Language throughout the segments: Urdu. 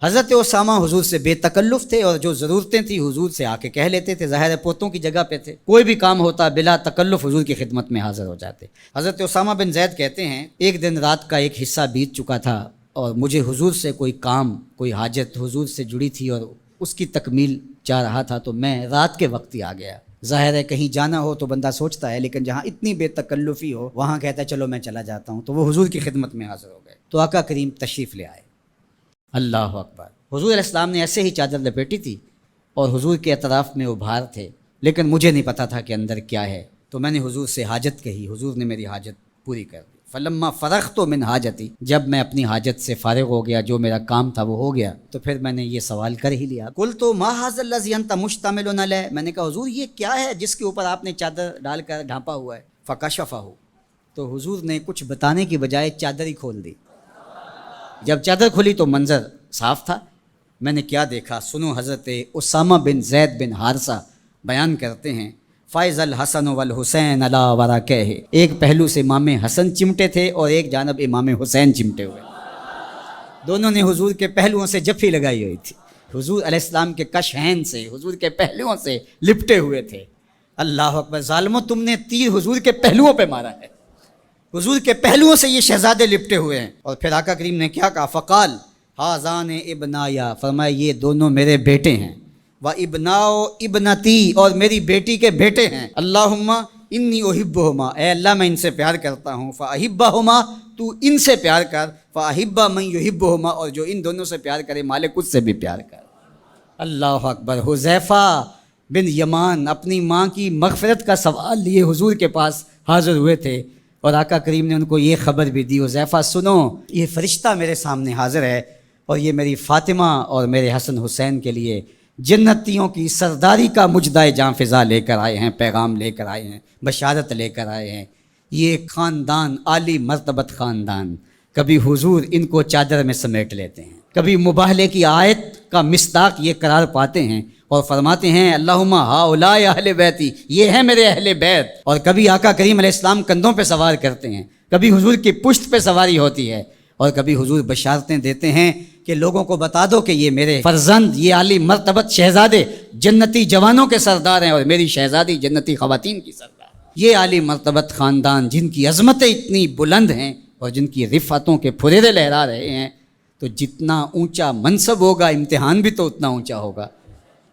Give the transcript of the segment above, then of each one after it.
حضرت اسامہ حضور سے بے تکلف تھے اور جو ضرورتیں تھیں حضور سے آ کے کہہ لیتے تھے، ظاہر ہے پوتوں کی جگہ پہ تھے، کوئی بھی کام ہوتا بلا تکلف حضور کی خدمت میں حاضر ہو جاتے۔ حضرت اسامہ بن زید کہتے ہیں ایک دن رات کا ایک حصہ بیت چکا تھا اور مجھے حضور سے کوئی کام، کوئی حاجت حضور سے جڑی تھی اور اس کی تکمیل چاہ رہا تھا، تو میں رات کے وقت ہی آ گیا۔ ظاہر ہے کہیں جانا ہو تو بندہ سوچتا ہے، لیکن جہاں اتنی بے تکلفی ہو وہاں کہتا ہے چلو میں چلا جاتا ہوں، تو وہ حضور کی خدمت میں حاضر ہو گئے تو آقا کریم تشریف لے آئے۔ اللہ اکبر! حضور علیہ السلام نے ایسے ہی چادر لپیٹی تھی اور حضور کے اطراف میں ابھار تھے، لیکن مجھے نہیں پتا تھا کہ اندر کیا ہے، تو میں نے حضور سے حاجت کہی، حضور نے میری حاجت پوری کر دی۔ فلما فرغت من حاجتی، جب میں اپنی حاجت سے فارغ ہو گیا، جو میرا کام تھا وہ ہو گیا، تو پھر میں نے یہ سوال کر ہی لیا، قلت ما ھذا الذی انت مشتمل علیہ، میں نے کہا حضور یہ کیا ہے جس کے اوپر آپ نے چادر ڈال کر ڈھانپا ہوا ہے؟ فکشفہ، تو حضور نے کچھ بتانے کی بجائے چادر ہی کھول دی۔ جب چادر کھلی تو منظر صاف تھا۔ میں نے کیا دیکھا؟ سنو، حضرت اسامہ بن زید بن حارثہ بیان کرتے ہیں، فائز الحسن والحسین علی ورقہ، ایک پہلو سے امام حسن چمٹے تھے اور ایک جانب امام حسین چمٹے ہوئے، دونوں نے حضور کے پہلوؤں سے جفی لگائی ہوئی تھی، حضور علیہ السلام کے کشہین سے، حضور کے پہلوؤں سے لپٹے ہوئے تھے۔ اللہ اکبر! ظالمو، تم نے تیر حضور کے پہلوؤں پہ مارا ہے، حضور کے پہلوؤں سے یہ شہزادے لپٹے ہوئے ہیں۔ اور پھر آقا کریم نے کیا کہا؟ فقال ہذان ابنایا، فرمایا یہ دونوں میرے بیٹے ہیں، و ابناؤ ابنتی، اور میری بیٹی کے بیٹے ہیں۔ اللہم انی احبہما، اے اللہ میں ان سے پیار کرتا ہوں، فاحبہما، تو ان سے پیار کر، فاحب من یحبہما، اور جو ان دونوں سے پیار کرے مالک اس سے بھی پیار کر۔ اللہ اکبر! حذیفہ بن یمان اپنی ماں کی مغفرت کا سوال لیے حضور کے پاس حاضر ہوئے تھے اور آقا کریم نے ان کو یہ خبر بھی دی، حذیفہ سنو، یہ فرشتہ میرے سامنے حاضر ہے اور یہ میری فاطمہ اور میرے حسن حسین کے لیے جنتیوں کی سرداری کا مجدہ جاں فضا لے کر آئے ہیں، پیغام لے کر آئے ہیں، بشارت لے کر آئے ہیں۔ یہ خاندان عالی مرتبت خاندان، کبھی حضور ان کو چادر میں سمیٹ لیتے ہیں، کبھی مباہلے کی آیت کا مصداق یہ قرار پاتے ہیں اور فرماتے ہیں اللہم ہؤلاء اہل بیتی، یہ ہے میرے اہل بیت، اور کبھی آقا کریم علیہ السلام کندھوں پہ سوار کرتے ہیں، کبھی حضور کی پشت پہ سواری ہوتی ہے، اور کبھی حضور بشارتیں دیتے ہیں کہ لوگوں کو بتا دو کہ یہ میرے فرزند، یہ عالی مرتبت شہزادے جنتی جوانوں کے سردار ہیں اور میری شہزادی جنتی خواتین کی سردار۔ یہ عالی مرتبت خاندان جن کی عظمتیں اتنی بلند ہیں اور جن کی رفعتوں کے پھریرے لہرا رہے ہیں، تو جتنا اونچا منصب ہوگا امتحان بھی تو اتنا اونچا ہوگا،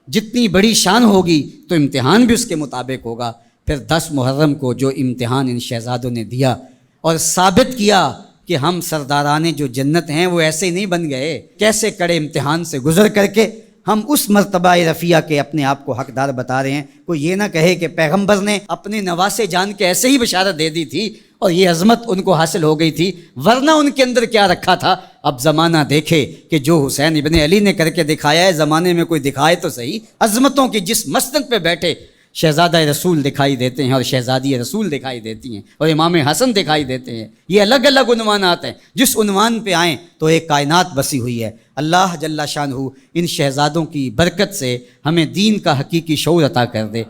جتنی بڑی شان ہوگی تو امتحان بھی اس کے مطابق ہوگا۔ پھر 10 محرم کو جو امتحان ان شہزادوں نے دیا اور ثابت کیا کہ ہم سرداران جو جنت ہیں وہ ایسے ہی نہیں بن گئے، کیسے کڑے امتحان سے گزر کر کے ہم اس مرتبہ رفیع کے اپنے آپ کو حقدار بتا رہے ہیں۔ کوئی یہ نہ کہے کہ پیغمبر نے اپنے نواسے جان کے ایسے ہی بشارت دے دی تھی اور یہ عظمت ان کو حاصل ہو گئی تھی، ورنہ ان کے اندر کیا رکھا تھا۔ اب زمانہ دیکھے کہ جو حسین ابن علی نے کر کے دکھایا ہے، زمانے میں کوئی دکھائے تو صحیح۔ عظمتوں کی جس مسند پہ بیٹھے شہزادہ رسول دکھائی دیتے ہیں اور شہزادی رسول دکھائی دیتی ہیں اور امام حسن دکھائی دیتے ہیں، یہ الگ الگ عنوانات ہیں، جس عنوان پہ آئیں تو ایک کائنات بسی ہوئی ہے۔ اللہ جل شانہ ان شہزادوں کی برکت سے ہمیں دین کا حقیقی شعور عطا کر دے۔